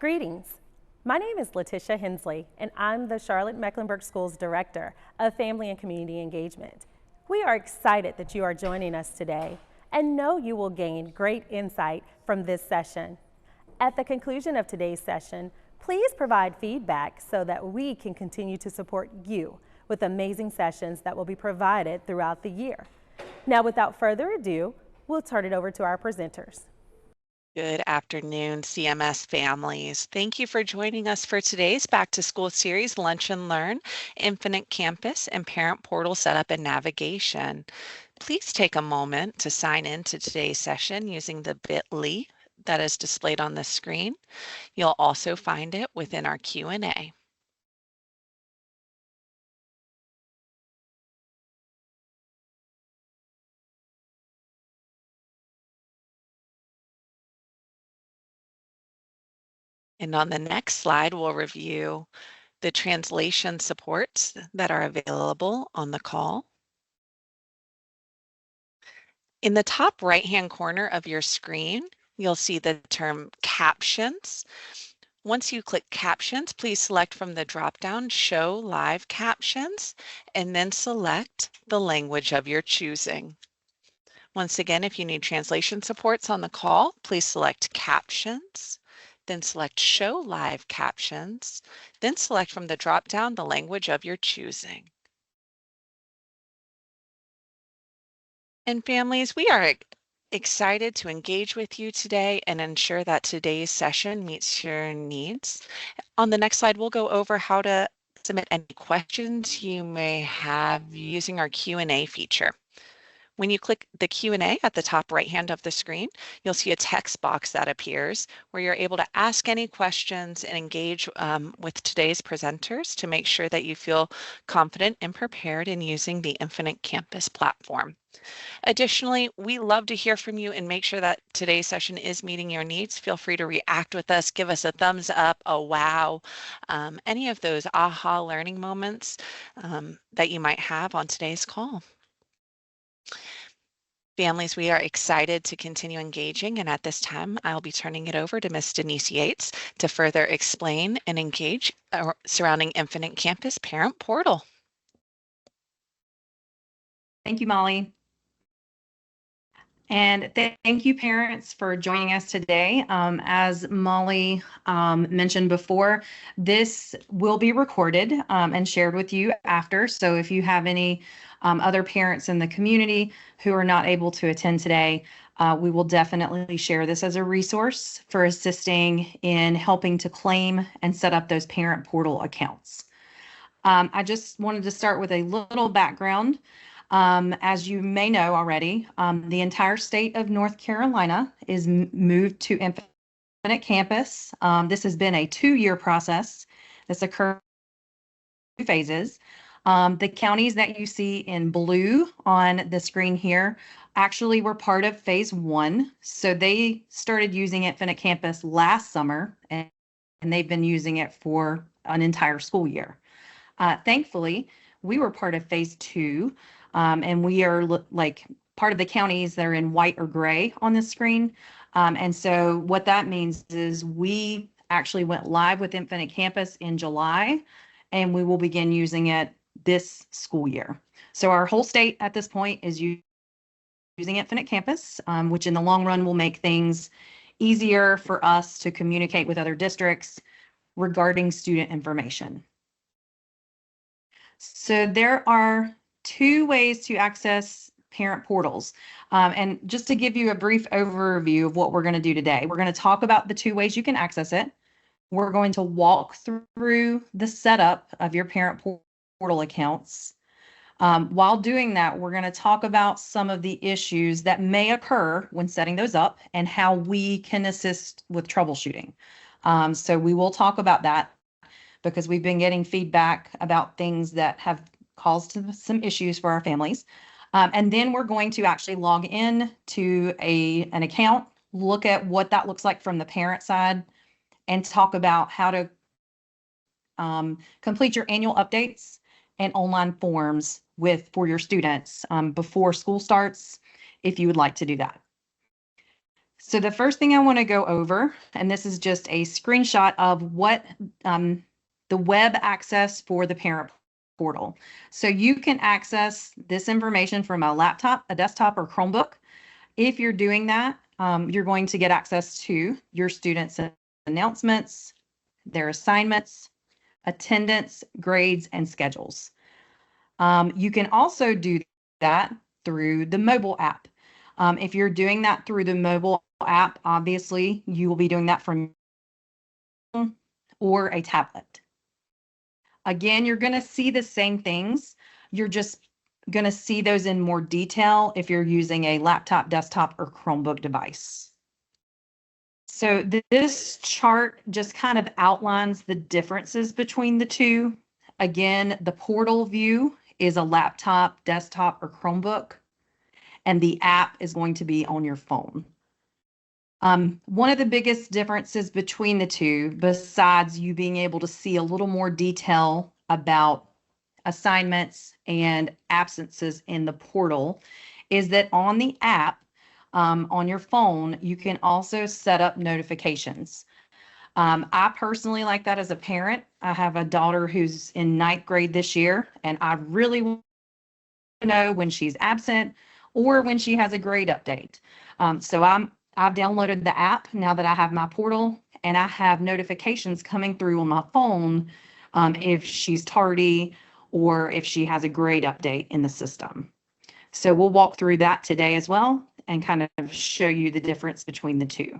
Greetings. My name is Letitia Hensley, and I'm the Charlotte-Mecklenburg Schools Director of Family and Community Engagement. We are excited that you are joining us today and know you will gain great insight from this session. At the conclusion of today's session, please provide feedback so that we can continue to support you with amazing sessions that will be provided throughout the year. Now, without further ado, we'll turn it over to our presenters. Good afternoon, CMS families. Thank you for joining us for today's Back to School series, Lunch and Learn, Infinite Campus, and Parent Portal Setup and Navigation. Please take a moment to sign in to today's session using the bit.ly that is displayed on the screen. You'll also find it within our Q&A. And on the next slide, we'll review the translation supports that are available on the call. In the top right-hand corner of your screen, you'll see the term captions. Once you click captions, please select from the drop-down Show Live Captions and then select the language of your choosing. Once again, if you need translation supports on the call, please select Captions, then select Show Live Captions, then select from the drop-down the language of your choosing. And families, we are excited to engage with you today and ensure that today's session meets your needs. On the next slide, we'll go over how to submit any questions you may have using our Q&A feature. When you click the Q&A at the top right hand of the screen, you'll see a text box that appears where you're able to ask any questions and engage with today's presenters to make sure that you feel confident and prepared in using the Infinite Campus platform. Additionally, we love to hear from you and make sure that today's session is meeting your needs. Feel free to react with us, give us a thumbs up, a wow, any of those aha learning moments that you might have on today's call. Families, we are excited to continue engaging, and at this time, I'll be turning it over to Ms. Denise Yates to further explain and engage surrounding Infinite Campus Parent Portal. Thank you, Molly. And thank you, parents, for joining us today. As Molly mentioned before, this will be recorded and shared with you after. So if you have any other parents in the community who are not able to attend today, we will definitely share this as a resource for assisting in helping to claim and set up those parent portal accounts. I just wanted to start with a little background. As you may know already, the entire state of North Carolina is moved to Infinite Campus. This has been a 2-year process. This occurred in 2 phases. The counties that you see in blue on the screen here actually were part of phase 1. So they started using Infinite Campus last summer, and they've been using it for an entire school year. Thankfully, we were part of phase 2. And we are like part of the counties that are in white or gray on this screen. And so what that means is we actually went live with Infinite Campus in July, and we will begin using it this school year. So our whole state at this point is using Infinite Campus, which in the long run will make things easier for us to communicate with other districts regarding student information. So there are 2 ways to access parent portals. And just to give you a brief overview of what we're going to do today, we're going to talk about the 2 ways you can access it. We're going to walk through the setup of your parent portal accounts. While doing that, we're going to talk about some of the issues that may occur when setting those up and how we can assist with troubleshooting. So we will talk about that because we've been getting feedback about things that have caused some issues for our families. And then we're going to actually log in to an account, look at what that looks like from the parent side, and talk about how to complete your annual updates and online forms for your students before school starts, if you would like to do that. So the first thing I want to go over, and this is just a screenshot of what the web access for the parent portal. So you can access this information from a laptop, a desktop, or Chromebook. If you're doing that, you're going to get access to your students' announcements, their assignments, attendance, grades, and schedules. You can also do that through the mobile app. If you're doing that through the mobile app, obviously you will be doing that from or a tablet. Again, you're going to see the same things. You're just going to see those in more detail if you're using a laptop, desktop, or Chromebook device. So this chart just kind of outlines the differences between the two. Again, the portal view is a laptop, desktop, or Chromebook, and the app is going to be on your phone. One of the biggest differences between the two, besides you being able to see a little more detail about assignments and absences in the portal, is that on the app, on your phone, you can also set up notifications. I personally like that as a parent. I have a daughter who's in 9th grade this year, and I really want to know when she's absent or when she has a grade update. So I've downloaded the app now that I have my portal, and I have notifications coming through on my phone if she's tardy or if she has a grade update in the system. So we'll walk through that today as well and kind of show you the difference between the two.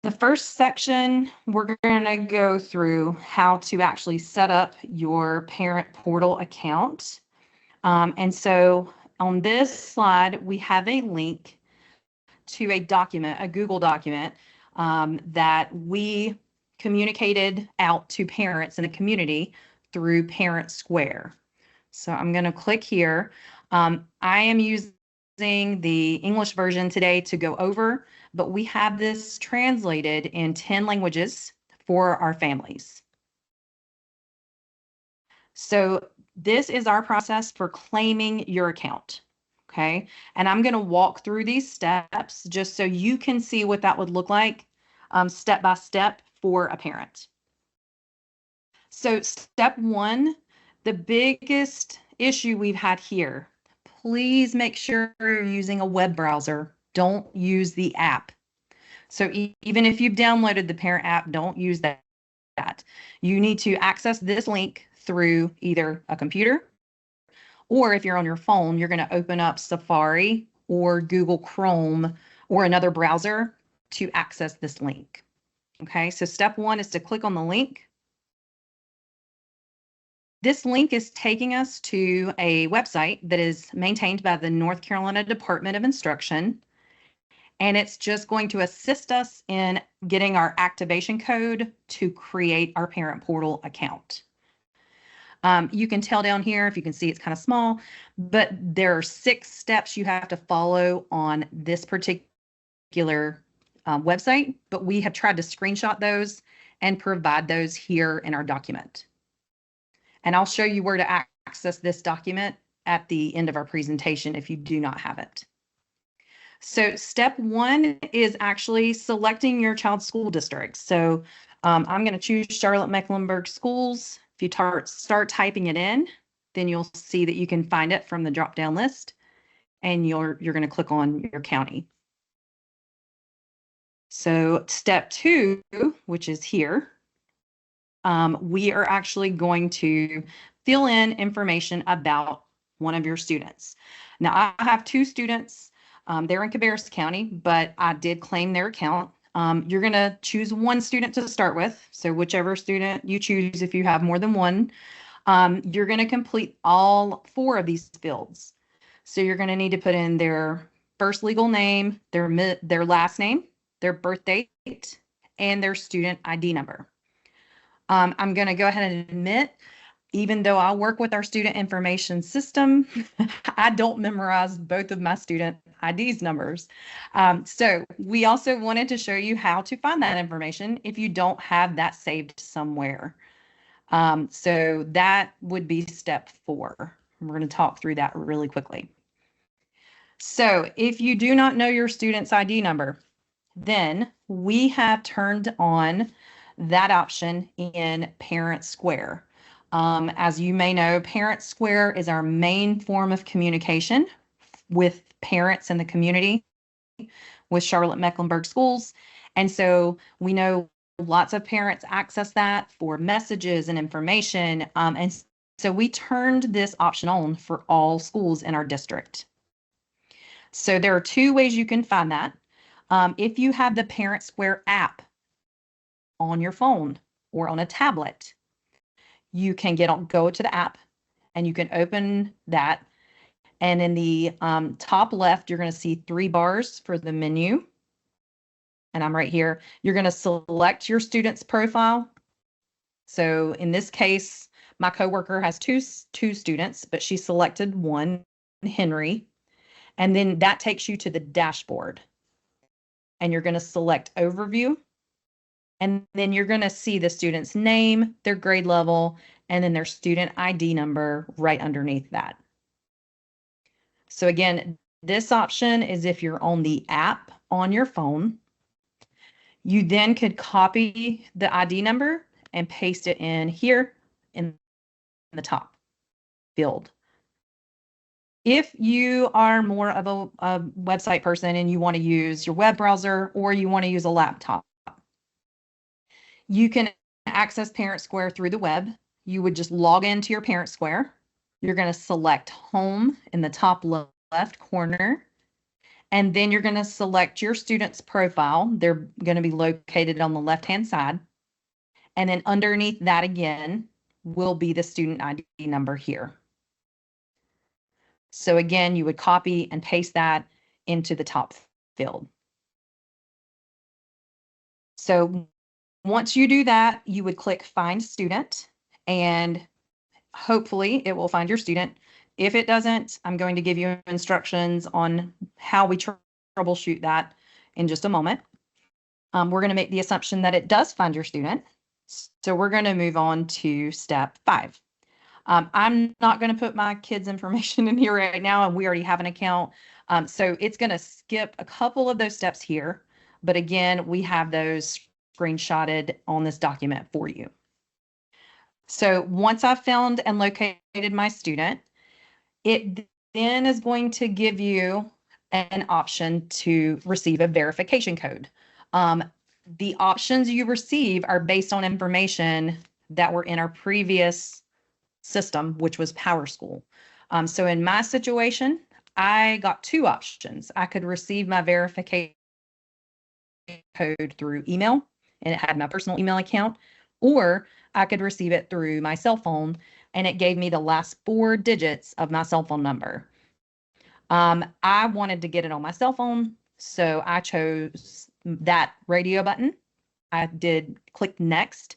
The first section, we're going to go through how to actually set up your parent portal account. And so on this slide, we have a link to a document, a Google document that we communicated out to parents in the community through Parent Square. So I'm going to click here. I am using the English version today to go over, but we have this translated in 10 languages for our families. So this is our process for claiming your account. Okay, and I'm going to walk through these steps just so you can see what that would look like step by step for a parent. So step one, the biggest issue we've had here, please make sure you're using a web browser. Don't use the app. So even if you've downloaded the parent app, don't use that. You need to access this link through either a computer, or if you're on your phone, you're going to open up Safari or Google Chrome or another browser to access this link. Okay, so step one is to click on the link. This link is taking us to a website that is maintained by the North Carolina Department of Instruction, and it's just going to assist us in getting our activation code to create our parent portal account. You can tell down here, if you can see, it's kind of small, but there are 6 steps you have to follow on this particular website, but we have tried to screenshot those and provide those here in our document. And I'll show you where to access this document at the end of our presentation if you do not have it. So step one is actually selecting your child's school district. So I'm going to choose Charlotte-Mecklenburg schools. If you start typing it in, then you'll see that you can find it from the drop-down list, and you're going to click on your county. So step 2, which is here, we are actually going to fill in information about one of your students. Now, I have 2 students. They're in Cabarrus County, but I did claim their account. You're going to choose one student to start with. So whichever student you choose, if you have more than one, you're going to complete all 4 of these fields. So you're going to need to put in their first legal name, their last name, their birth date, and their student ID number. I'm going to go ahead and admit, even though I work with our student information system, I don't memorize both of my student IDs numbers. So we also wanted to show you how to find that information if you don't have that saved somewhere. So that would be step 4. We're going to talk through that really quickly. So if you do not know your student's ID number, then we have turned on that option in Parent Square. As you may know, Parent Square is our main form of communication with parents in the community with Charlotte-Mecklenburg schools. And so we know lots of parents access that for messages and information. And so we turned this option on for all schools in our district. So there are two ways you can find that. If you have the Parent Square app on your phone or on a tablet, you can go to the app and you can open that. And in the top left, you're going to see 3 bars for the menu. And I'm right here. You're going to select your student's profile. So in this case, my coworker has two students, but she selected one, Henry. And then that takes you to the dashboard. And you're going to select Overview. And then you're going to see the student's name, their grade level, and then their student ID number right underneath that. So again, this option is if you're on the app on your phone. You then could copy the ID number and paste it in here in the top field. If you are more of a website person and you want to use your web browser or you want to use a laptop, you can access Parent Square through the web. You would just log into your Parent Square. You're going to select Home in the top left corner. And then you're going to select your student's profile. They're going to be located on the left-hand side. And then underneath that again will be the student ID number here. So again, you would copy and paste that into the top field. So once you do that, you would click Find Student, and hopefully it will find your student. If it doesn't, I'm going to give you instructions on how we troubleshoot that in just a moment. We're going to make the assumption that it does find your student. So we're going to move on to step 5. I'm not going to put my kids' information in here right now, and we already have an account. So it's going to skip a couple of those steps here. But again, we have those screenshotted on this document for you. So once I've found and located my student, it then is going to give you an option to receive a verification code. The options you receive are based on information that were in our previous system, which was PowerSchool. So in my situation, I got 2 options. I could receive my verification code through email, and it had my personal email account, or I could receive it through my cell phone, and it gave me the last 4 digits of my cell phone number. I wanted to get it on my cell phone, so I chose that radio button. I did click next,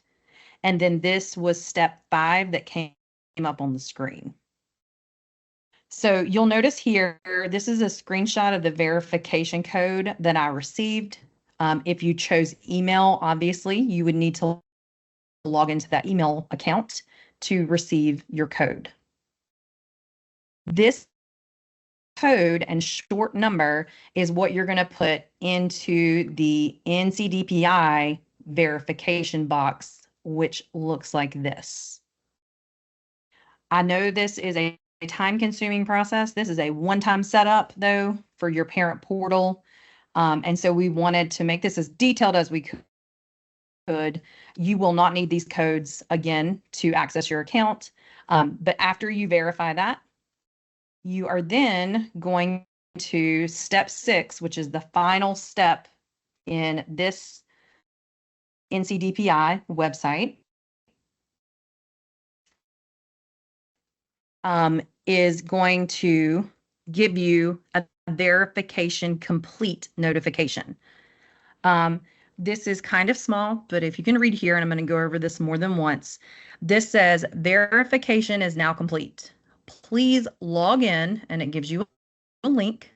and then this was step 5 that came up on the screen. So you'll notice here, this is a screenshot of the verification code that I received. If you chose email, obviously, you would need to log into that email account to receive your code. This code and short number is what you're going to put into the NCDPI verification box, which looks like this. I know this is a time-consuming process. This is a one-time setup, though, for your parent portal. And so we wanted to make this as detailed as we could. You will not need these codes again to access your account. But after you verify that, you are then going to step 6, which is the final step in this NCDPI website. Is going to give you a verification complete notification. This is kind of small, but if you can read here, and I'm going to go over this more than once, this says verification is now complete. Please log in, and it gives you a link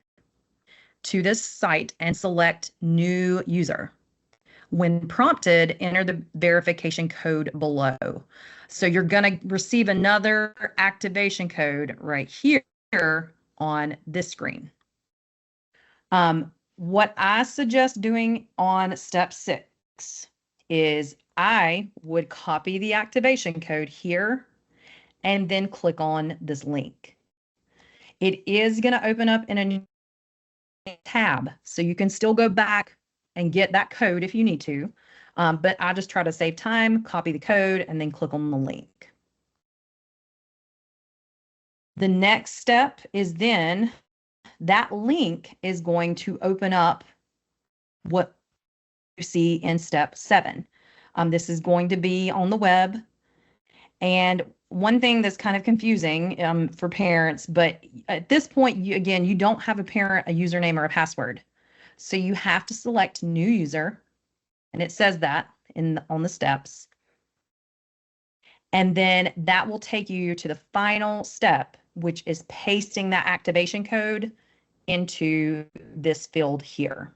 to this site and select new user. When prompted, enter the verification code below. So you're going to receive another activation code right here on this screen. What I suggest doing on step 6 is I would copy the activation code here and then click on this link. It is going to open up in a new tab, so you can still go back and get that code if you need to. But I just try to save time, copy the code, and then click on the link. The next step is then that link is going to open up what you see in step 7. This is going to be on the web. And one thing that's kind of confusing for parents, but at this point, you don't have a parent, a username, or a password. So you have to select new user, and it says that on the steps. And then that will take you to the final step, which is pasting that activation code into this field here.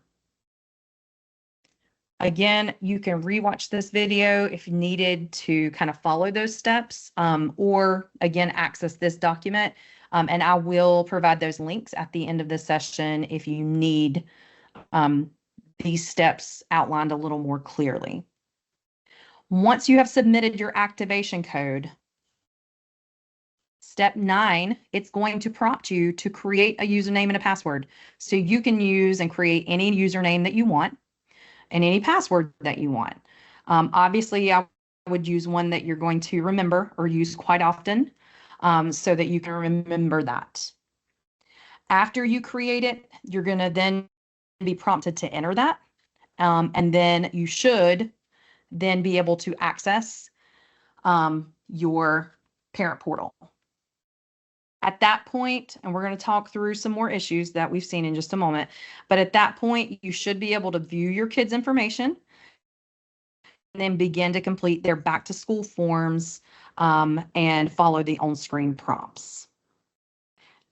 Again, you can rewatch this video if you needed to kind of follow those steps, or again, access this document. And I will provide those links at the end of the session if you need these steps outlined a little more clearly. Once you have submitted your activation code, step 9, it's going to prompt you to create a username and a password. So you can use and create any username that you want and any password that you want. Obviously, I would use one that you're going to remember or use quite often, so that you can remember that. After you create it, you're going to then be prompted to enter that. And then you should then be able to access your parent portal. At that point, and we're going to talk through some more issues that we've seen in just a moment, but at that point, you should be able to view your kids' information and then begin to complete their back to school forms and follow the on-screen prompts.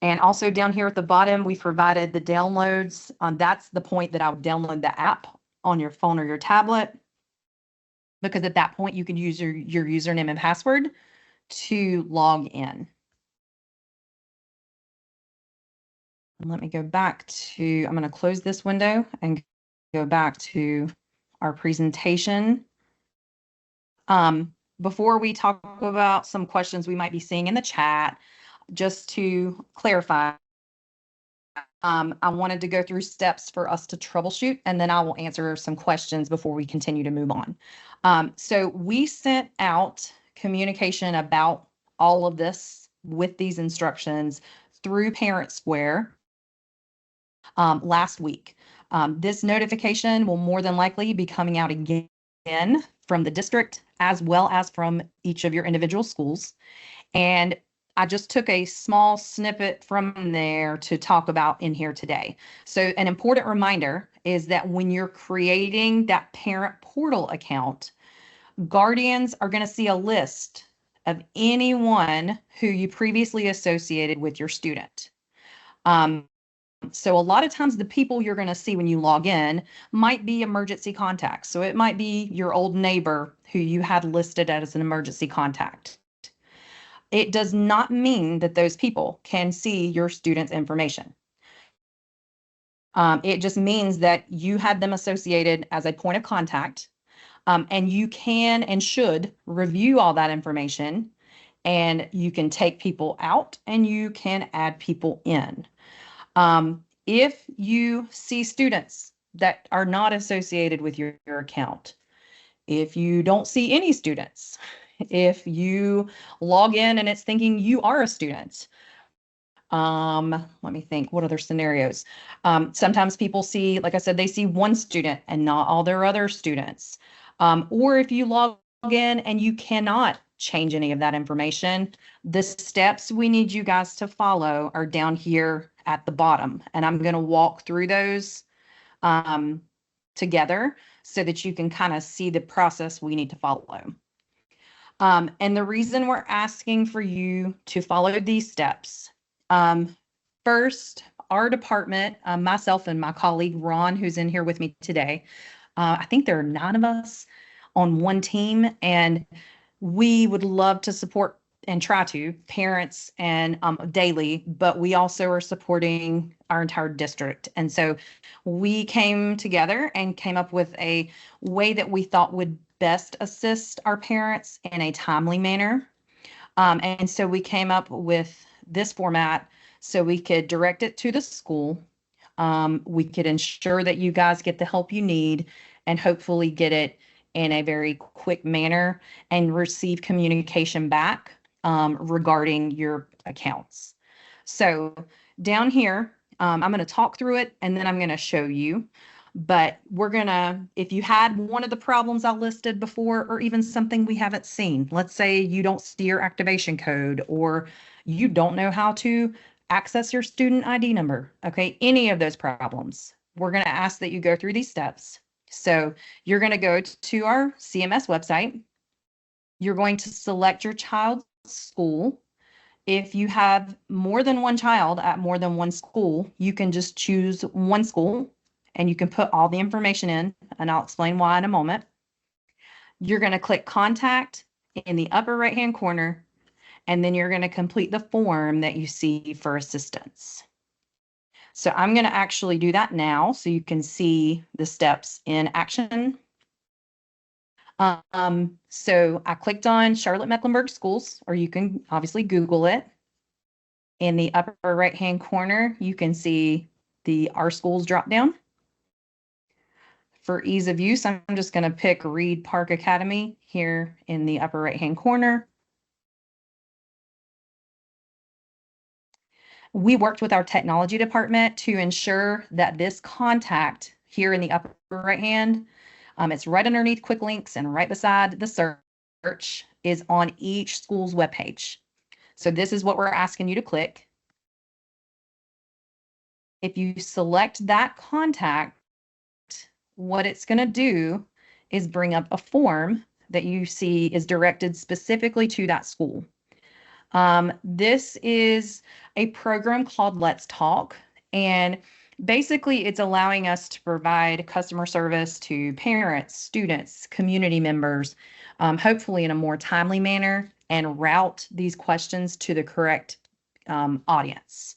And also down here at the bottom, we provided the downloads. That's the point that I would download the app on your phone or your tablet, because at that point, you can use your username and password to log in. Let me go back to, I'm going to close this window and go back to our presentation. Before we talk about some questions we might be seeing in the chat, just to clarify, I wanted to go through steps for us to troubleshoot, and then I will answer some questions before we continue to move on. So we sent out communication about all of this with these instructions through Parent Square last week. This notification will more than likely be coming out again from the district as well as from each of your individual schools. And I just took a small snippet from there to talk about in here today. So an important reminder is that when you're creating that parent portal account, guardians are going to see a list of anyone who you previously associated with your student. So a lot of times the people you're going to see when you log in might be emergency contacts. So it might be your old neighbor who you had listed as an emergency contact. It does not mean that those people can see your student's information. It just means that you had them associated as a point of contact, and you can and should review all that information, and you can take people out and you can add people in. If you see students that are not associated with your account, if you don't see any students, if you log in and it's thinking you are a student, let me think, what other scenarios? Sometimes people see, like I said, they see one student and not all their other students. Or if you log in and you cannot change any of that information, the steps we need you guys to follow are down here at the bottom. And I'm going to walk through those together so that you can kind of see the process we need to follow. And the reason we're asking for you to follow these steps, first, our department, myself and my colleague Ron, who's in here with me today, I think there are 9 of us on one team, and we would love to support and try to parents and daily, but we also are supporting our entire district. And so we came together and came up with a way that we thought would best assist our parents in a timely manner. And so we came up with this format so we could direct it to the school. We could ensure that you guys get the help you need and hopefully get it in a very quick manner and receive communication back regarding your accounts. So down here, I'm going to talk through it and then I'm going to show you. But we're going to, if you had one of the problems I listed before, or even something we haven't seen, let's say you don't see your activation code or you don't know how to access your student ID number, okay, any of those problems, we're going to ask that you go through these steps. So you're going to go to our CMS website. You're going to select your child's school. If you have more than one child at more than one school, you can just choose one school and you can put all the information in, and I'll explain why in a moment. You're going to click Contact in the upper right-hand corner, and then you're going to complete the form that you see for assistance. So I'm going to actually do that now so you can see the steps in action. So I clicked on Charlotte-Mecklenburg schools, or you can obviously Google it. In the upper right-hand corner, you can see the Our Schools drop down. For ease of use, I'm just going to pick Reed Park Academy here in the upper right-hand corner. We worked with our technology department to ensure that this contact here in the upper right hand, it's right underneath quick links and right beside the search is on each school's webpage. So this is what we're asking you to click. If you select that contact, what it's going to do is bring up a form that you see is directed specifically to that school. This is a program called Let's Talk, and basically it's allowing us to provide customer service to parents, students, community members, hopefully in a more timely manner, and route these questions to the correct audience.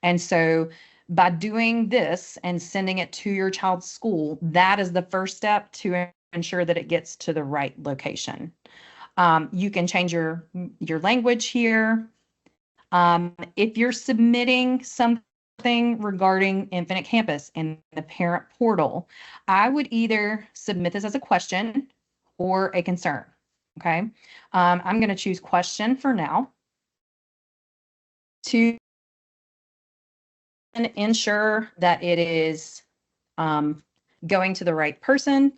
And so by doing this and sending it to your child's school, that is the first step to ensure that it gets to the right location. You can change your language here. If you're submitting something regarding Infinite Campus in the parent portal, I would either submit this as a question or a concern. Okay. I'm going to choose question for now to ensure that it is going to the right person.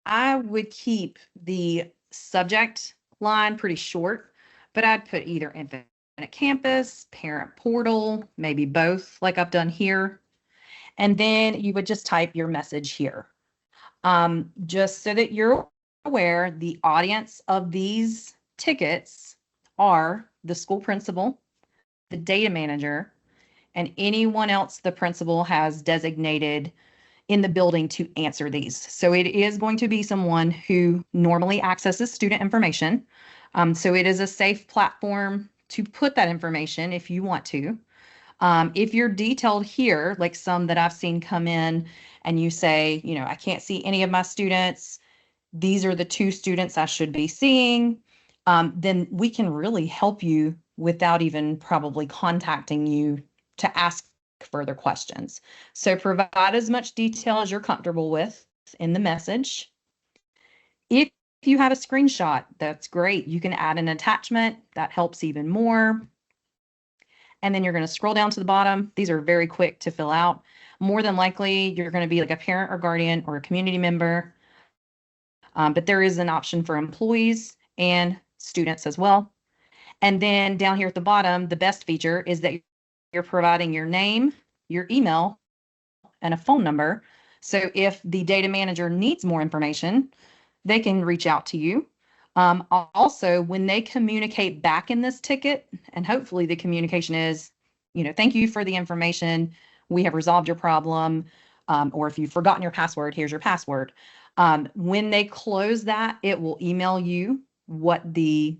I would keep the subject line pretty short, but I'd put either Infinite Campus, parent portal, maybe both like I've done here. And then you would just type your message here. Just so that you're aware, the audience of these tickets are the school principal, the data manager, and anyone else the principal has designated in the building to answer these. So it is going to be someone who normally accesses student information. So it is a safe platform to put that information if you want to. If you're detailed here, like some that I've seen come in and you say, you know, I can't see any of my students, these are the 2 students I should be seeing, then we can really help you without even probably contacting you to ask further questions. So provide as much detail as you're comfortable with in the message. If you have a screenshot, that's great. You can add an attachment. That helps even more. And then you're going to scroll down to the bottom. These are very quick to fill out. More than likely, you're going to be like a parent or guardian or a community member. But there is an option for employees and students as well. And then down here at the bottom, the best feature is that you're providing your name, your email, and a phone number. So if the data manager needs more information, they can reach out to you. Also, when they communicate back in this ticket, and hopefully the communication is, you know, thank you for the information. We have resolved your problem. Or if you've forgotten your password, here's your password. When they close that, it will email you what the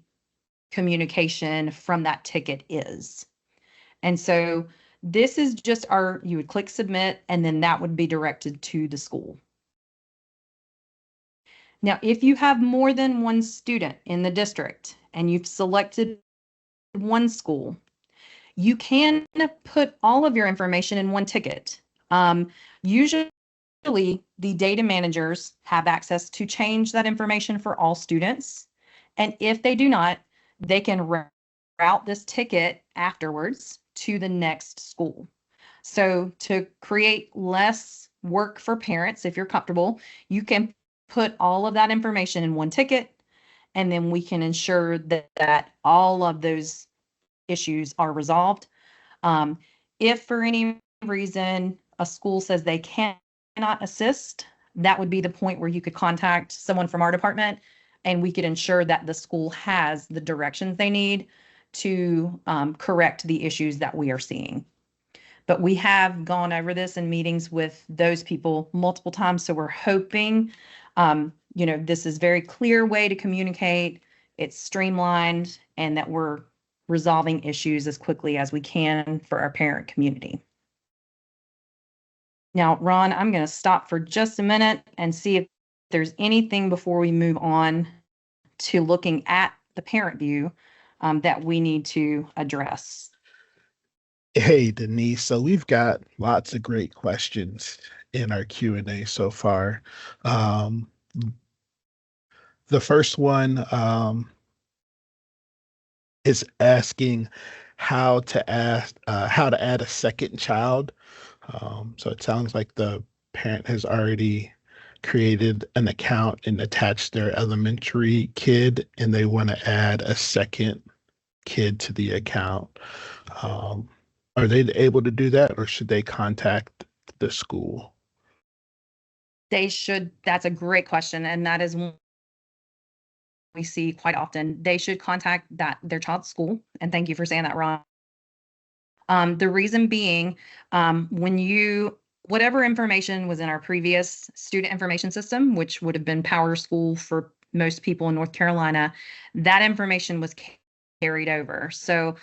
communication from that ticket is. And so this is just you would click submit, and then that would be directed to the school. Now, if you have more than one student in the district and you've selected one school, you can put all of your information in one ticket. Usually, the data managers have access to change that information for all students. And if they do not, they can route this ticket afterwards to the next school. So to create less work for parents, if you're comfortable, you can put all of that information in one ticket, and then we can ensure that all of those issues are resolved. If for any reason a school says they cannot assist, that would be the point where you could contact someone from our department, and we could ensure that the school has the directions they need to correct the issues that we are seeing. But we have gone over this in meetings with those people multiple times, so we're hoping, this is a very clear way to communicate, it's streamlined, and that we're resolving issues as quickly as we can for our parent community. Now, Ron, I'm going to stop for just a minute and see if there's anything before we move on to looking at the parent view that we need to address. Hey, Denise. So we've got lots of great questions in our Q&A so far. The first one is asking how to add a second child. So it sounds like the parent has already created an account and attached their elementary kid, and they want to add a second kid to the account. Are they able to do that, or should they contact the school? They should. That's a great question, and that is one we see quite often. They should contact their child's school, and thank you for saying that, Ron. The reason being, whatever information was in our previous student information system, which would have been Power School for most people in North Carolina, that information was carried over. So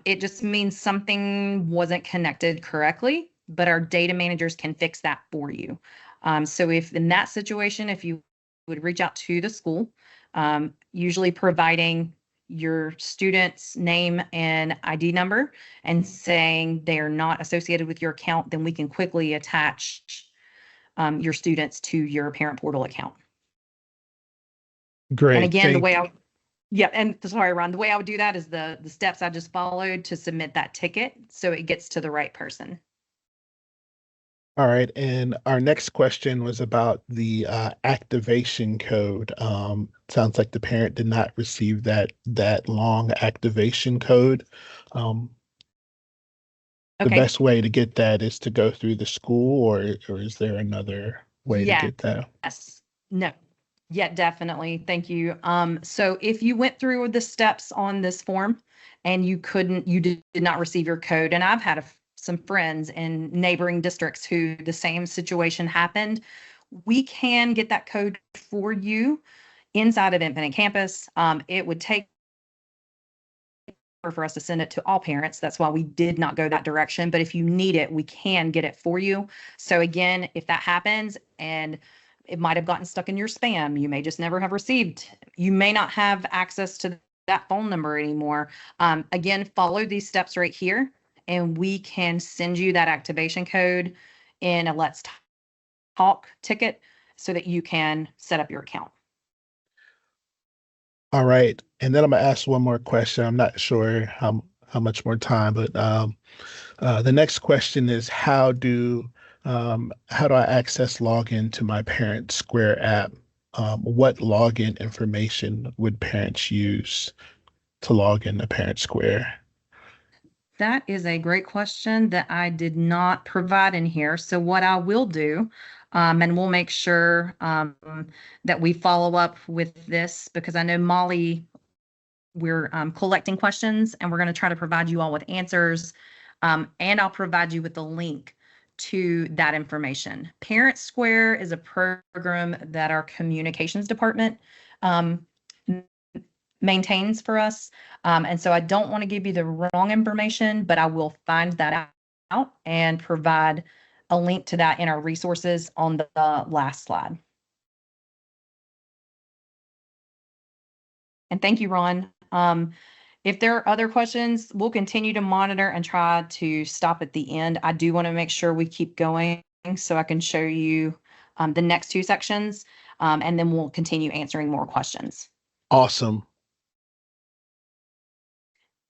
it just means something wasn't connected correctly, but our data managers can fix that for you. So if in that situation, if you would reach out to the school, usually providing your student's name and ID number and saying they are not associated with your account, then we can quickly attach your students to your parent portal account. Great. And again, the way Ron, the way I would do that is the steps I just followed to submit that ticket so it gets to the right person. All right. And our next question was about the activation code. Sounds like the parent did not receive that long activation code. The best way to get that is to go through the school, or is there another way to get that? Yes. No. Yeah, definitely. Thank you. So if you went through the steps on this form and you did not receive your code, and I've had some friends in neighboring districts who the same situation happened, we can get that code for you inside of Infinite Campus. It would take for us to send it to all parents. That's why we did not go that direction. But if you need it, we can get it for you. So again, if that happens and it might have gotten stuck in your spam, you may just never have received, you may not have access to that phone number anymore. Again, follow these steps right here, and we can send you that activation code in a Let's Talk ticket so that you can set up your account. All right. And then I'm gonna ask one more question. I'm not sure how much more time, but the next question is how do I access login to my Parent Square app? What login information would parents use to log in to Parent Square? That is a great question that I did not provide in here. So what I will do, and we'll make sure that we follow up with this, because I know Molly, we're collecting questions and we're going to try to provide you all with answers. And I'll provide you with the link to that information. Parent Square is a program that our communications department maintains for us. And so I don't want to give you the wrong information, but I will find that out and provide a link to that in our resources on the last slide. And thank you, Ron. If there are other questions, we'll continue to monitor and try to stop at the end. I do want to make sure we keep going so I can show you the next two sections, and then we'll continue answering more questions. Awesome.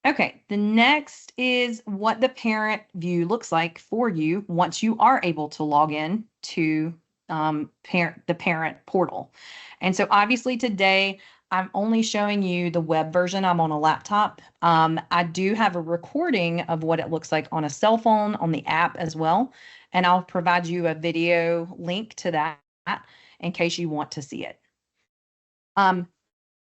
Okay, the next is what the parent view looks like for you once you are able to log in to the parent portal. And so obviously today I'm only showing you the web version. I'm on a laptop. I do have a recording of what it looks like on a cell phone on the app as well. And I'll provide you a video link to that in case you want to see it.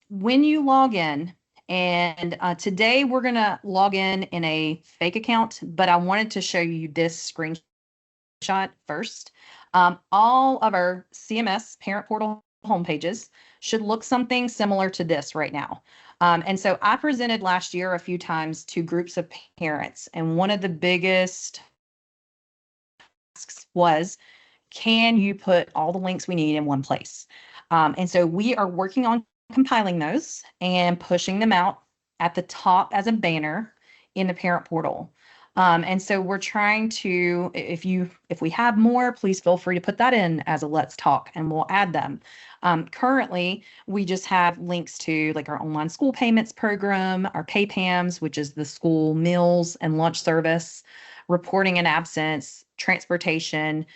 When you log in, and today we're going to log in a fake account, but I wanted to show you this screenshot first. All of our CMS parent portal homepages should look something similar to this right now. And so I presented last year a few times to groups of parents, and one of the biggest asks was, can you put all the links we need in one place? And so we are working on compiling those and pushing them out at the top as a banner in the parent portal. And so we're trying to, if we have more, please feel free to put that in as a let's talk and we'll add them. Currently, we just have links to like our online school payments program, our PayPAMs, which is the school meals and lunch service, reporting and absence, transportation.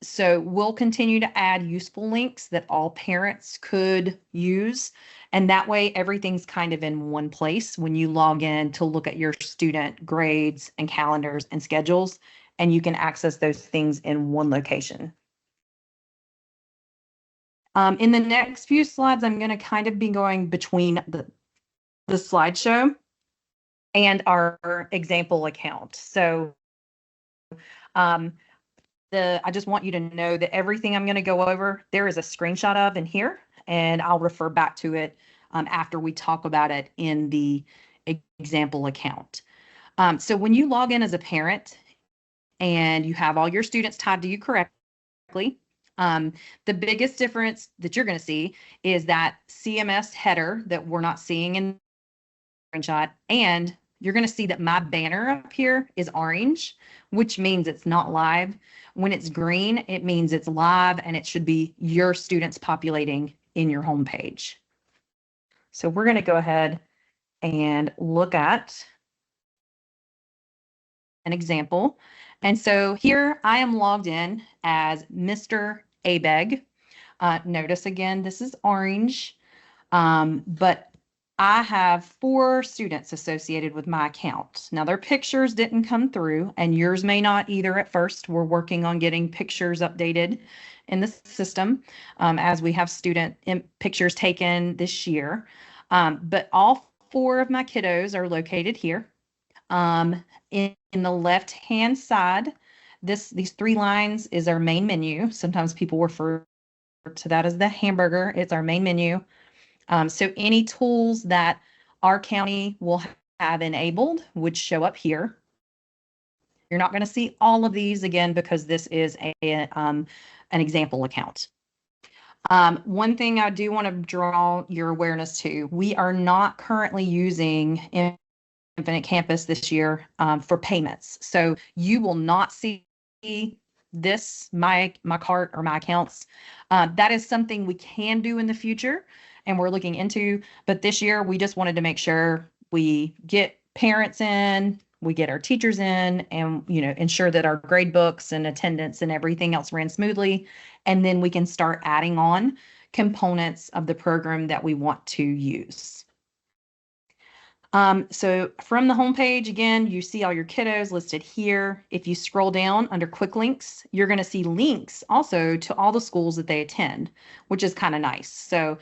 So we'll continue to add useful links that all parents could use. And that way everything's kind of in one place when you log in to look at your student grades and calendars and schedules, and you can access those things in one location. In the next few slides, I'm going to kind of be going between the slideshow and our example account. So I just want you to know that everything I'm going to go over, there is a screenshot of in here, and I'll refer back to it after we talk about it in the example account. So when you log in as a parent and you have all your students tied to you correctly, the biggest difference that you're going to see is that CMS header that we're not seeing in the screenshot, and you're going to see that my banner up here is orange, which means it's not live. When it's green, it means it's live and it should be your students populating in your homepage. So we're going to go ahead and look at an example. And so here I am logged in as Mr. Abeg. Notice again, this is orange, but I have 4 students associated with my account. Now their pictures didn't come through and yours may not either at first. We're working on getting pictures updated in the system as we have student pictures taken this year. But all 4 of my kiddos are located here. In the left-hand side, these 3 lines is our main menu. Sometimes people refer to that as the hamburger. It's our main menu. So any tools that our county will have enabled would show up here. You're not going to see all of these again because this is an example account. One thing I do want to draw your awareness to, we are not currently using Infinite Campus this year for payments. So you will not see this, my cart or my accounts. That is something we can do in the future and we're looking into, but this year we just wanted to make sure we get parents in, we get our teachers in, and ensure that our grade books and attendance and everything else ran smoothly, and then we can start adding on components of the program that we want to use. So from the homepage, again, you see all your kiddos listed here. If you scroll down under quick links, you're going to see links also to all the schools that they attend, which is kind of nice. So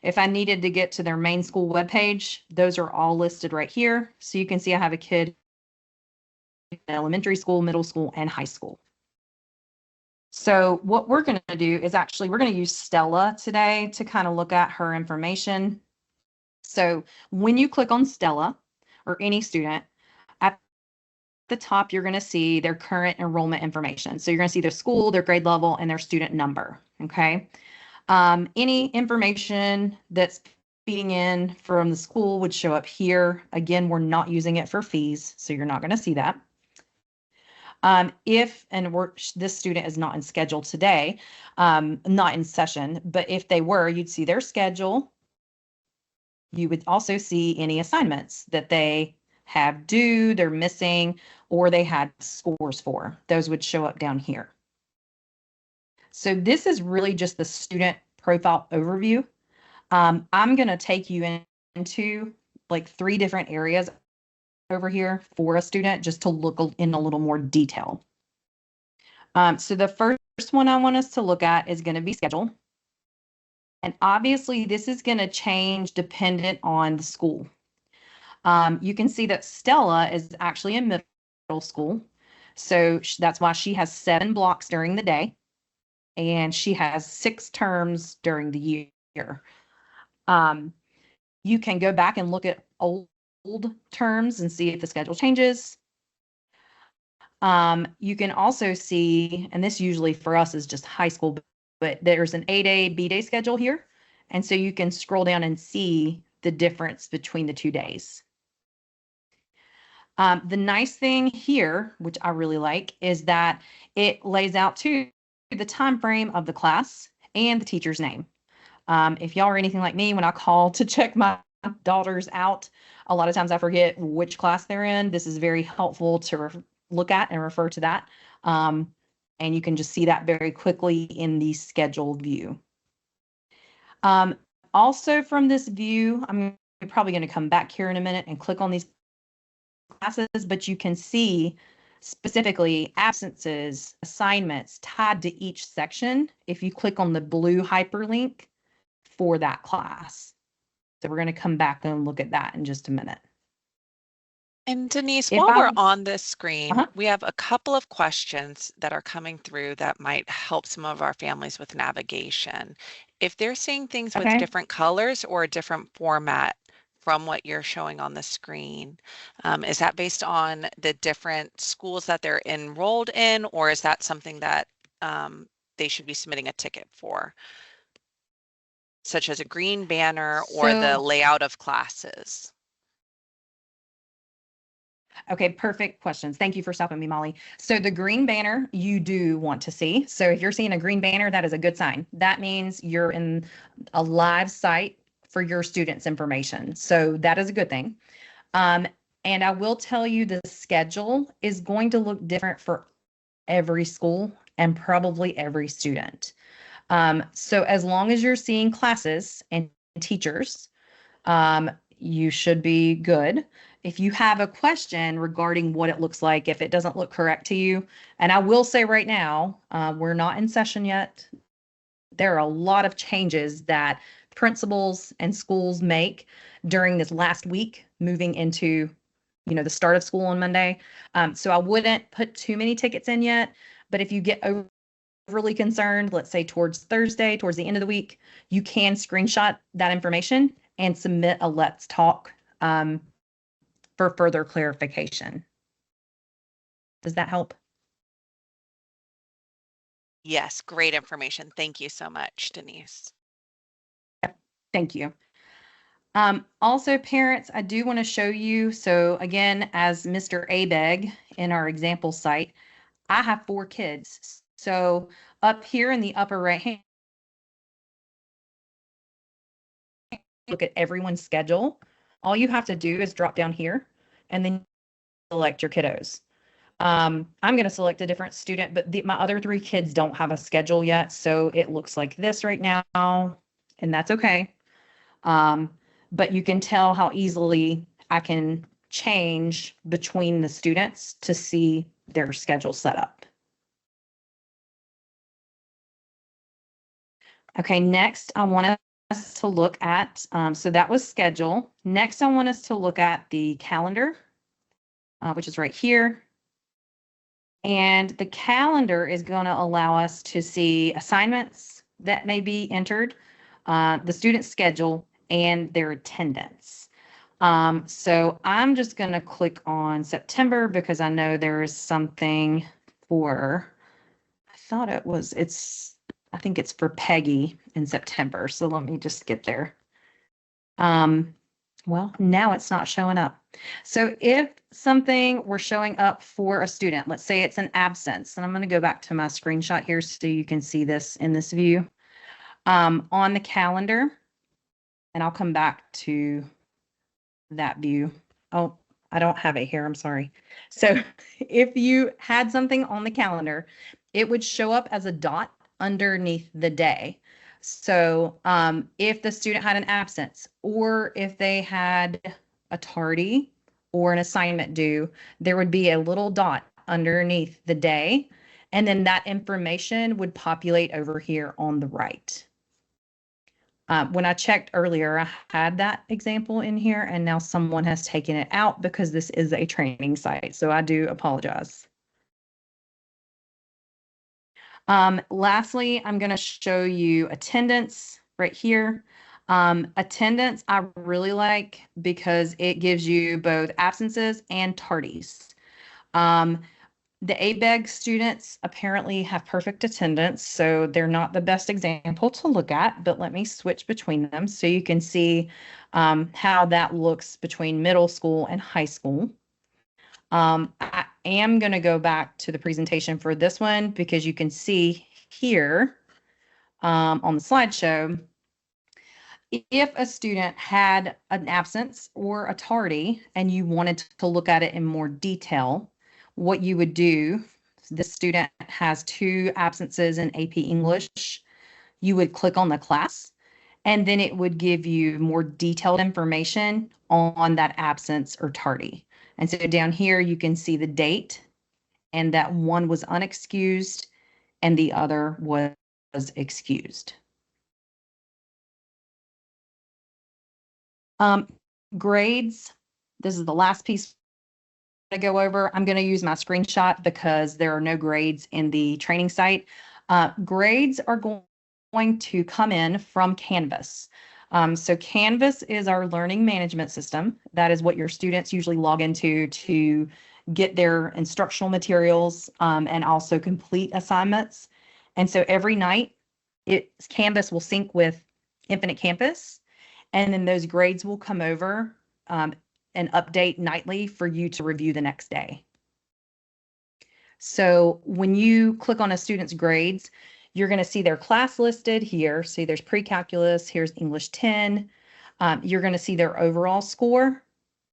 if I needed to get to their main school webpage, those are all listed right here. So you can see I have a kid in elementary school, middle school, and high school. So what we're going to do is we're going to use Stella today to kind of look at her information. So when you click on Stella or any student, at the top, you're going to see their current enrollment information. So you're going to see their school, their grade level, and their student number. Okay. Any information that's feeding in from the school would show up here. Again, we're not using it for fees, so you're not going to see that. If, and this student is not in schedule today, not in session, but if they were, you'd see their schedule. You would also see any assignments that they have due, they're missing, or they had scores for. Those would show up down here. So this is really just the student profile overview. I'm going to take you into like 3 different areas over here for a student just to look in a little more detail. So the first one I want us to look at is going to be schedule. And obviously this is going to change dependent on the school. You can see that Stella is actually in middle school. So that's why she has 7 blocks during the day. And she has 6 terms during the year. You can go back and look at old terms and see if the schedule changes. You can also see, and this usually for us is just high school, but there's an A-day, B-day schedule here. And so you can scroll down and see the difference between the 2 days. The nice thing here, which I really like, is that it lays out too the time frame of the class and the teacher's name. If y'all are anything like me, when I call to check my daughters out, a lot of times I forget which class they're in. This is very helpful to look at and refer to that. And you can just see that very quickly in the schedule view. Also from this view, I'm probably going to come back here in a minute and click on these classes, but you can see specifically absences, assignments tied to each section if you click on the blue hyperlink for that class. So we're going to come back and look at that in just a minute. And Denise, while we're on this screen, we have a couple of questions that are coming through that might help some of our families with navigation. If they're seeing things with different colors or a different format from what you're showing on the screen, is that based on the different schools that they're enrolled in, or is that something that they should be submitting a ticket for, such as a green banner or the layout of classes? Okay, perfect questions. Thank you for stopping me, Molly. So the green banner you do want to see. So if you're seeing a green banner, that is a good sign. That means you're in a live site for your students' information. So that is a good thing. And I will tell you the schedule is going to look different for every school and probably every student. So as long as you're seeing classes and teachers, you should be good. If you have a question regarding what it looks like, if it doesn't look correct to you, and I will say right now, we're not in session yet. There are a lot of changes that principals and schools make during this last week, moving into, the start of school on Monday. So I wouldn't put too many tickets in yet, but if you get overly concerned, let's say towards Thursday, towards the end of the week, you can screenshot that information and submit a Let's Talk for further clarification. Does that help? Yes, great information. Thank you so much, Denise. Thank you. Also, parents, I do want to show you. So again, as Mr. Abeg in our example site, I have 4 kids. So up here in the upper right hand, look at everyone's schedule. All you have to do is drop down here and then select your kiddos. I'm going to select a different student, but my other 3 kids don't have a schedule yet. So it looks like this right now, and that's okay. But you can tell how easily I can change between the students to see their schedule set up. Okay, next I want us to look at, so that was schedule. Next, I want us to look at the calendar, which is right here. And the calendar is going to allow us to see assignments that may be entered, the student schedule, and their attendance. So I'm just going to click on September because I know there is something for, I think it's for Peggy in September. So let me just get there. Well, now it's not showing up. So if something were showing up for a student, let's say it's an absence, and I'm going to go back to my screenshot here so you can see this in this view. On the calendar, and I'll come back to that view. Oh, I don't have it here. I'm sorry. So if you had something on the calendar, it would show up as a dot underneath the day. So if the student had an absence, or if they had a tardy or an assignment due, there would be a little dot underneath the day. And then that information would populate over here on the right. When I checked earlier, I had that example in here, and now someone has taken it out because this is a training site. So I do apologize. Lastly, I'm going to show you attendance right here. Attendance I really like because it gives you both absences and tardies. The ABEG students apparently have perfect attendance, so they're not the best example to look at, but let me switch between them so you can see how that looks between middle school and high school. I am going to go back to the presentation for this one because you can see here on the slideshow, if a student had an absence or a tardy and you wanted to look at it in more detail, what you would do, this student has 2 absences in AP English, you would click on the class, and then it would give you more detailed information on that absence or tardy. And so down here, you can see the date and that one was unexcused and the other was excused. Grades, this is the last piece to go over. I'm going to use my screenshot because there are no grades in the training site. Grades are going to come in from Canvas. So Canvas is our learning management system. That is what your students usually log into to get their instructional materials and also complete assignments. And so every night, Canvas will sync with Infinite Campus, and then those grades will come over and update nightly for you to review the next day. So when you click on a student's grades, you're going to see their class listed here. See, there's pre-calculus, here's English 10. You're going to see their overall score.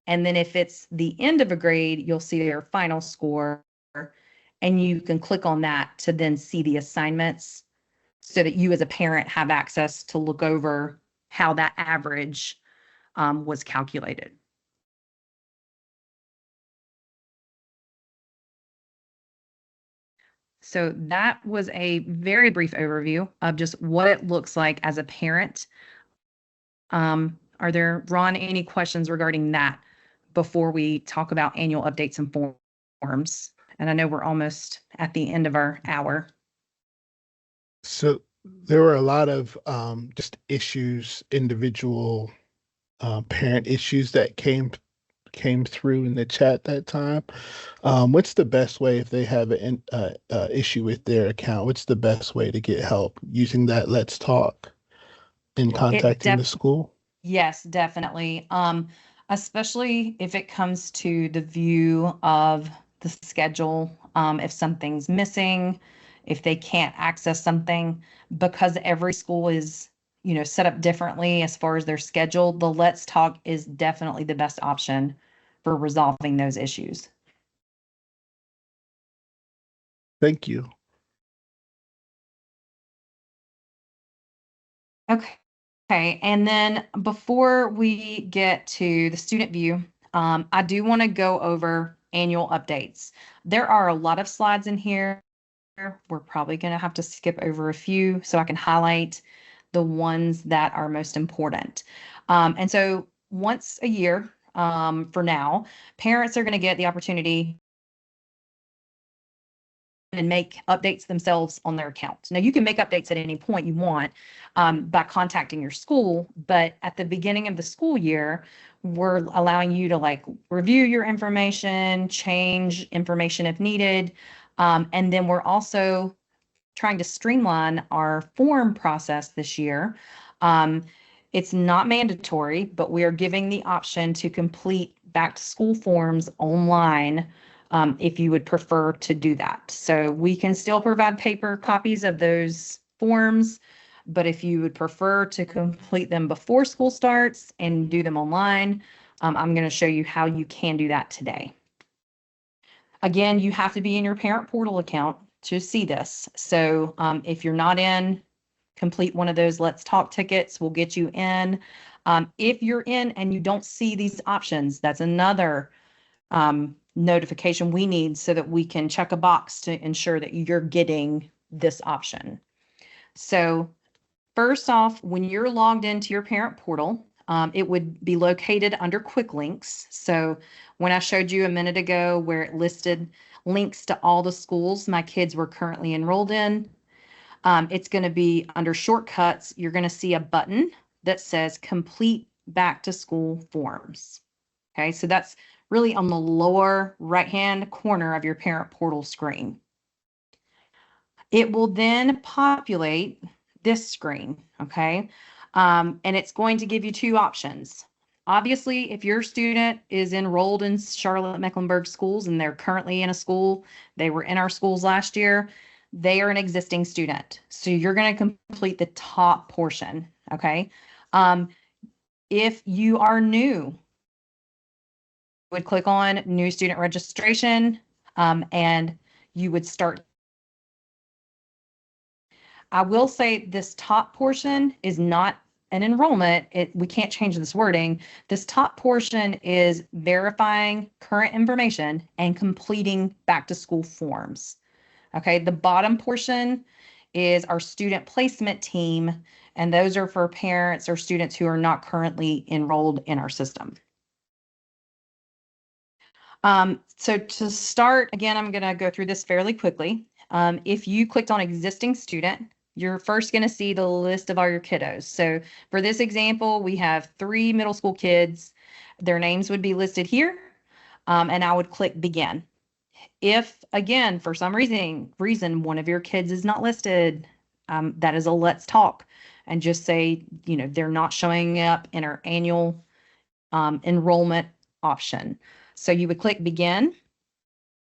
And then if it's the end of a grade, you'll see their final score. And you can click on that to then see the assignments so that you as a parent have access to look over how that average was calculated. So that was a very brief overview of just what it looks like as a parent. Are there, Ron, any questions regarding that before we talk about annual updates and forms? And I know we're almost at the end of our hour. So there were a lot of just issues, individual parent issues that came through in the chat that time. What's the best way if they have an issue with their account? What's the best way to get help using that Let's Talk and contacting the school? Yes, definitely. Especially if it comes to the view of the schedule, if something's missing, if they can't access something, because every school is, set up differently as far as their schedule, the Let's Talk is definitely the best option for resolving those issues. Thank you. Okay, and then before we get to the student view, I do want to go over annual updates. There are a lot of slides in here. We're probably going to have to skip over a few so I can highlight the ones that are most important. And so once a year, for now, parents are going to get the opportunity and make updates themselves on their account. Now, you can make updates at any point you want by contacting your school, but at the beginning of the school year, we're allowing you to like review your information, change information if needed, and then we're also trying to streamline our form process this year. It's not mandatory, but we are giving the option to complete back to school forms online if you would prefer to do that. So we can still provide paper copies of those forms, but if you would prefer to complete them before school starts and do them online, I'm going to show you how you can do that today. Again, you have to be in your parent portal account to see this. So if you're not in, complete one of those Let's Talk tickets. We'll get you in. If you're in and you don't see these options, that's another notification we need so that we can check a box to ensure that you're getting this option. So first off, when you're logged into your parent portal, it would be located under quick links. So when I showed you a minute ago where it listed links to all the schools my kids were currently enrolled in, it's going to be under shortcuts. You're going to see a button that says complete back to school forms. Okay, so that's really on the lower right-hand corner of your parent portal screen. It will then populate this screen, okay? And it's going to give you two options. Obviously, if your student is enrolled in Charlotte-Mecklenburg schools and they're currently in a school, they were in our schools last year, they are an existing student. So you're going to complete the top portion, okay? If you are new, you would click on new student registration and you would start. I will say this top portion is not an enrollment. We can't change this wording. This top portion is verifying current information and completing back to school forms. Okay, the bottom portion is our student placement team, and those are for parents or students who are not currently enrolled in our system. So to start, again, I'm going to go through this fairly quickly. If you clicked on existing student, you're first going to see the list of all your kiddos. So for this example, we have 3 middle school kids. Their names would be listed here, and I would click begin. If, again, for some reason one of your kids is not listed, that is a let's talk, and just say, you know, they're not showing up in our annual enrollment option. So you would click begin.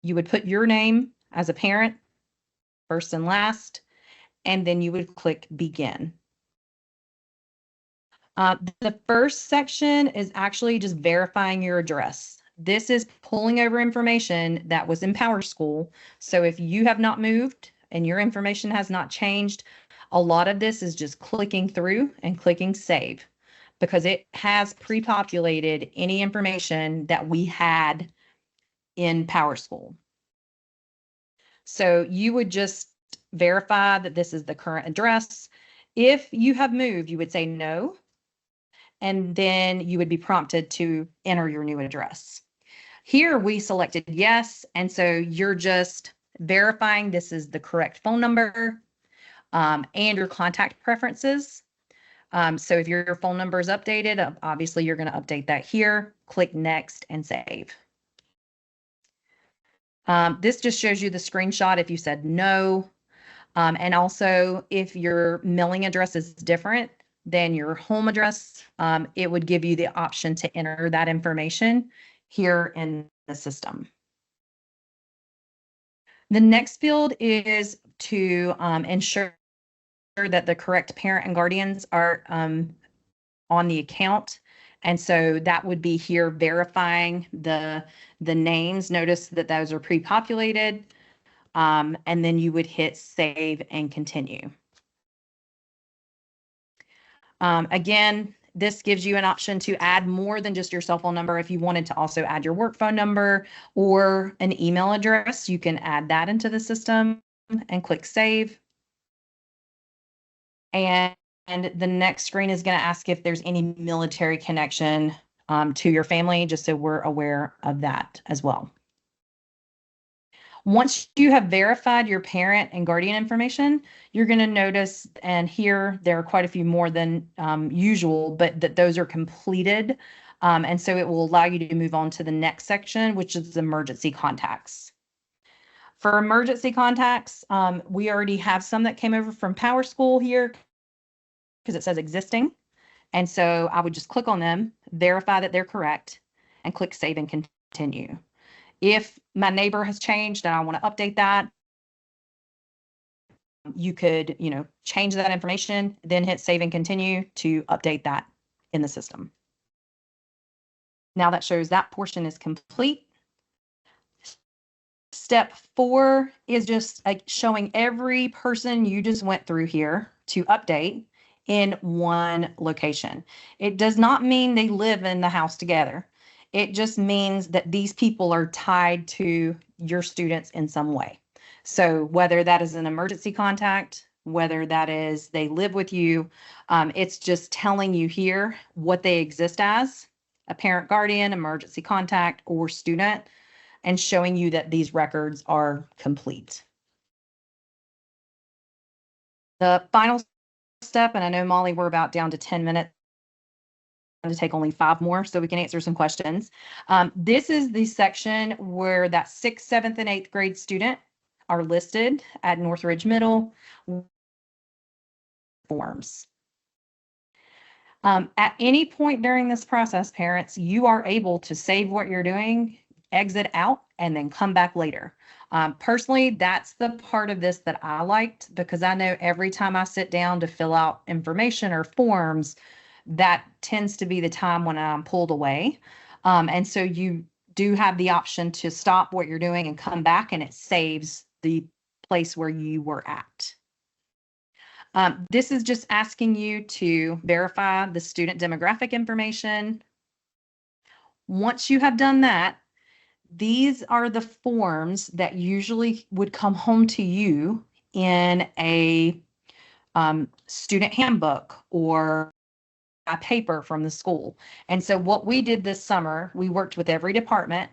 You would put your name as a parent, first and last, and then you would click begin. The first section is actually just verifying your address. This is pulling over information that was in PowerSchool. So if you have not moved and your information has not changed, a lot of this is just clicking through and clicking save because it has pre-populated any information that we had in PowerSchool. So you would just verify that this is the current address. If you have moved, you would say no, and then you would be prompted to enter your new address. Here we selected yes, and so you're just verifying this is the correct phone number and your contact preferences. So if your phone number is updated, obviously you're going to update that here. Click next and save. This just shows you the screenshot if you said no. And also if your mailing address is different than your home address, it would give you the option to enter that information here in the system. The next field is to ensure that the correct parent and guardians are on the account. And so that would be here verifying the names. Notice that those are pre-populated. And then you would hit save and continue. Again, this gives you an option to add more than just your cell phone number. If you wanted to also add your work phone number or an email address, you can add that into the system and click save. And the next screen is going to ask if there's any military connection to your family, just so we're aware of that as well. Once you have verified your parent and guardian information, you're going to notice, and here there are quite a few more than usual, but that those are completed. And so it will allow you to move on to the next section, which is emergency contacts. For emergency contacts, we already have some that came over from Power School here because it says existing. And so I would just click on them, verify that they're correct, and click Save and Continue. If my neighbor has changed and I want to update that, you could, change that information, then hit Save and Continue to update that in the system. Now that shows that portion is complete. Step 4 is just showing every person you just went through here to update in one location. It does not mean they live in the house together. It just means that these people are tied to your students in some way. So whether that is an emergency contact, whether that is they live with you, it's just telling you here what they exist as, a parent, guardian, emergency contact, or student, and showing you that these records are complete. The final step, and I know, Molly, we're about down to 10 minutes. I'm going to take only 5 more so we can answer some questions. This is the section where that 6th, 7th, and 8th grade student are listed at Northridge Middle forms. At any point during this process, parents, you are able to save what you're doing, exit out, and then come back later. Personally, that's the part of this that I liked, because I know every time I sit down to fill out information or forms, that tends to be the time when I'm pulled away. And so you do have the option to stop what you're doing and come back, and it saves the place where you were at. This is just asking you to verify the student demographic information. Once you have done that, these are the forms that usually would come home to you in a student handbook or a paper from the school. And so what we did this summer, we worked with every department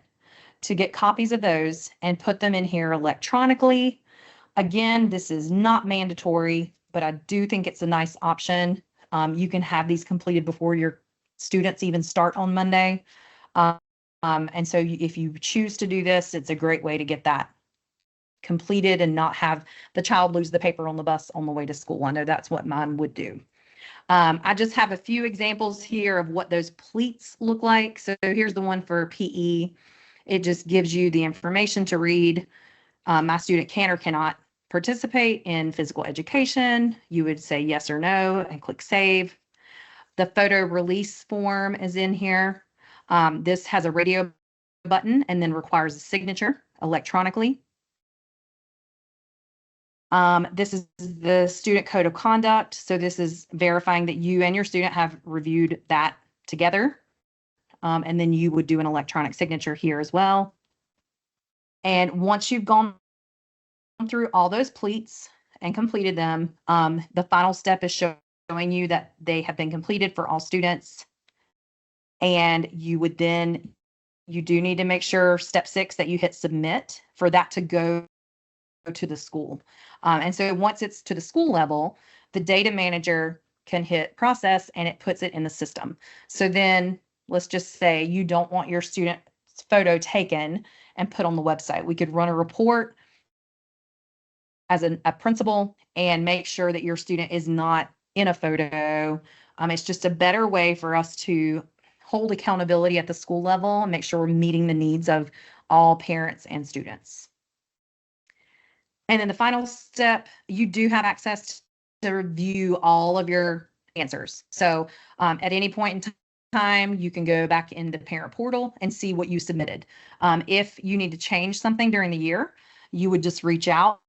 to get copies of those and put them in here electronically. Again, this is not mandatory, but I do think it's a nice option. You can have these completed before your students even start on Monday. And so if you choose to do this, it's a great way to get that completed and not have the child lose the paper on the bus on the way to school. I know that's what mine would do. I just have a few examples here of what those pleats look like. So here's the one for PE. It just gives you the information to read. My student can or cannot participate in physical education. You would say yes or no and click save. The photo release form is in here. This has a radio button and then requires a signature electronically. This is the student code of conduct. So this is verifying that you and your student have reviewed that together. And then you would do an electronic signature here as well. And once you've gone through all those pleats and completed them, the final step is showing you that they have been completed for all students. And you would then, you do need to make sure step 6 that you hit submit for that to go to the school. And so once it's to the school level, the data manager can hit process and it puts it in the system. So then let's just say you don't want your student's photo taken and put on the website. We could run a report as a principal and make sure that your student is not in a photo. It's just a better way for us to hold accountability at the school level and make sure we're meeting the needs of all parents and students. And then the final step, you do have access to review all of your answers. So at any point in time, you can go back in the parent portal and see what you submitted. If you need to change something during the year, you would just reach out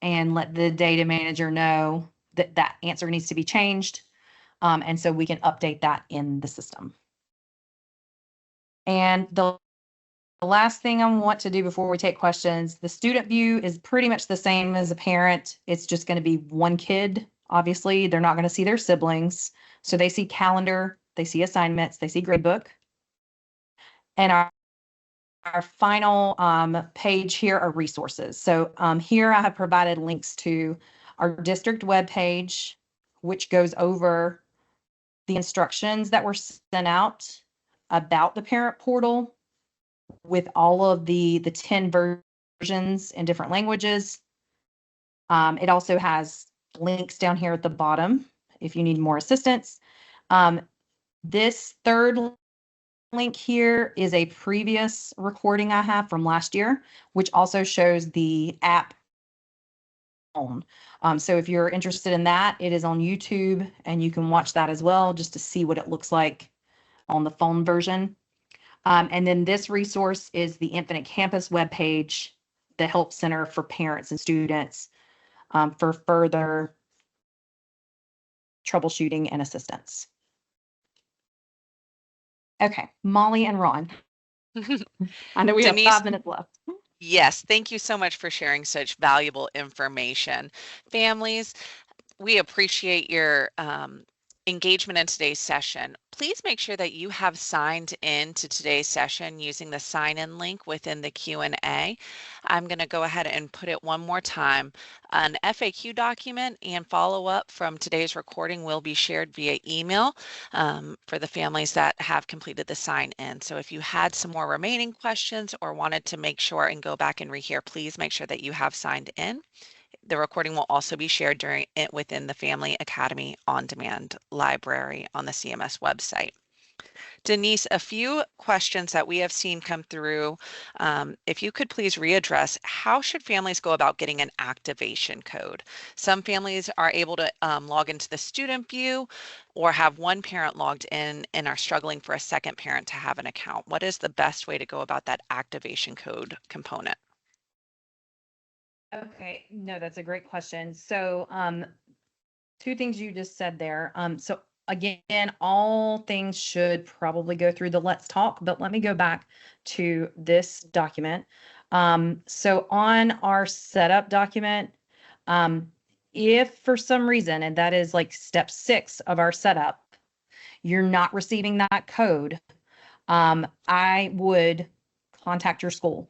and let the data manager know that that answer needs to be changed. And so we can update that in the system. And the last thing I want to do before we take questions, the student view is pretty much the same as a parent. It's just going to be one kid. Obviously, they're not going to see their siblings. So they see calendar, they see assignments, they see gradebook. And our our final page here are resources. So here I have provided links to our district webpage, which goes over the instructions that were sent out about the parent portal with all of the 10 versions in different languages. It also has links down here at the bottom if you need more assistance. This third link here is a previous recording I have from last year, which also shows the app on. So if you're interested in that, it is on YouTube and you can watch that as well just to see what it looks like on the phone version. And then this resource is the Infinite Campus webpage, the Help Center for parents and students for further troubleshooting and assistance. Okay, Molly and Ron. I know we Denise, have 5 minutes left. Yes, thank you so much for sharing such valuable information. Families, we appreciate your engagement in today's session. Please make sure that you have signed in to today's session using the sign-in link within the Q&A. I'm going to go ahead and put it one more time. An FAQ document and follow-up from today's recording will be shared via email for the families that have completed the sign-in. So if you had some more remaining questions or wanted to make sure and go back and rehear, please make sure that you have signed in. The recording will also be shared during it within the Family Academy on-demand library on the CMS website. Denise, a few questions that we have seen come through. If you could please readdress, how should families go about getting an activation code? Some families are able to log into the student view or have one parent logged in and are struggling for a second parent to have an account. What is the best way to go about that activation code component? Okay, no, that's a great question. So, 2 things you just said there. So again, all things should probably go through the Let's Talk, but let me go back to this document. So on our setup document, if for some reason, and that is like step 6 of our setup, you're not receiving that code, I would contact your school.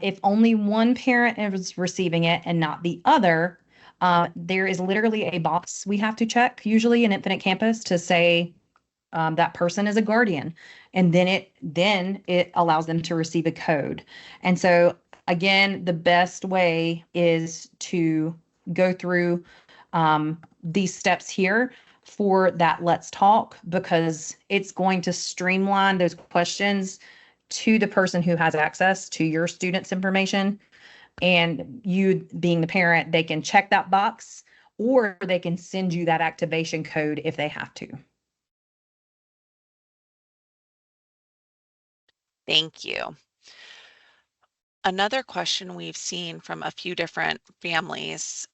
If only one parent is receiving it and not the other, there is literally a box we have to check, usually in Infinite Campus, to say that person is a guardian, and then it allows them to receive a code. And so again, the best way is to go through these steps here for that Let's Talk, because it's going to streamline those questions to the person who has access to your student's information. And you being the parent, they can check that box or they can send you that activation code if they have to. Thank you. Another question we've seen from a few different families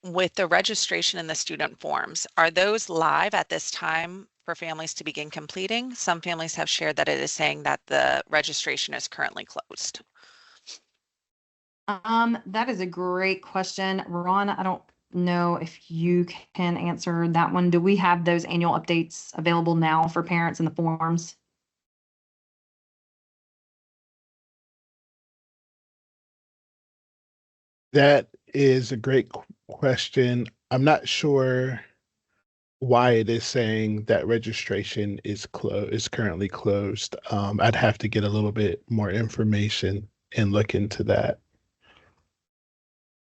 with the registration and the student forms, are those live at this time for families to begin completing? Some families have shared that it is saying that the registration is currently closed. That is a great question. Ron, I don't know if you can answer that one. Do we have those annual updates available now for parents in the forms? That is a great question. I'm not sure why it is saying that registration is currently closed. I'd have to get a little bit more information and look into that.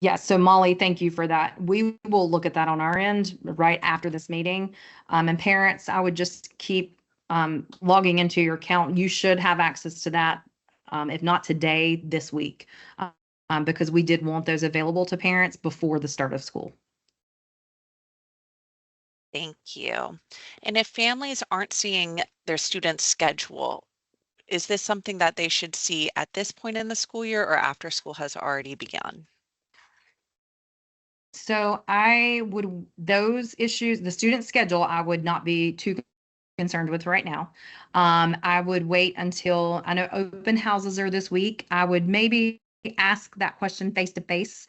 Yeah, so Molly, thank you for that. We will look at that on our end right after this meeting. And parents, I would just keep logging into your account. You should have access to that, if not today, this week, because we did want those available to parents before the start of school. Thank you. And if families aren't seeing their students' schedule, is this something that they should see at this point in the school year or after school has already begun? So those issues, the student schedule, I would not be too concerned with right now. I would wait until, I know open houses are this week. I would maybe ask that question face to face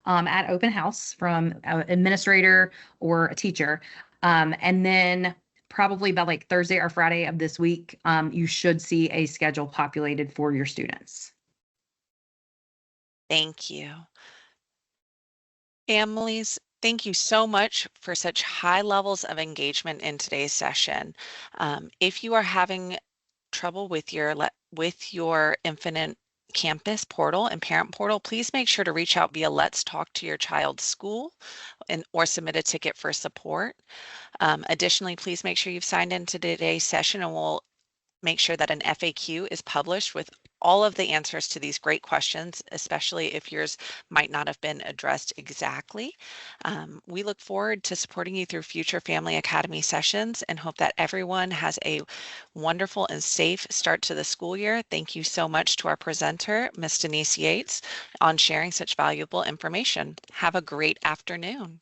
at open house from an administrator or a teacher. And then probably by like Thursday or Friday of this week, you should see a schedule populated for your students. Thank you. Families, thank you so much for such high levels of engagement in today's session. If you are having trouble with your Infinite Campus portal and parent portal, please make sure to reach out via Let's Talk to Your Child's School or submit a ticket for support. Additionally, please make sure you've signed into today's session, and we'll make sure that an FAQ is published with all of the answers to these great questions, especially if yours might not have been addressed exactly. We look forward to supporting you through future Family Academy sessions and hope that everyone has a wonderful and safe start to the school year. Thank you so much to our presenter, Ms. Denise Yates, on sharing such valuable information. Have a great afternoon.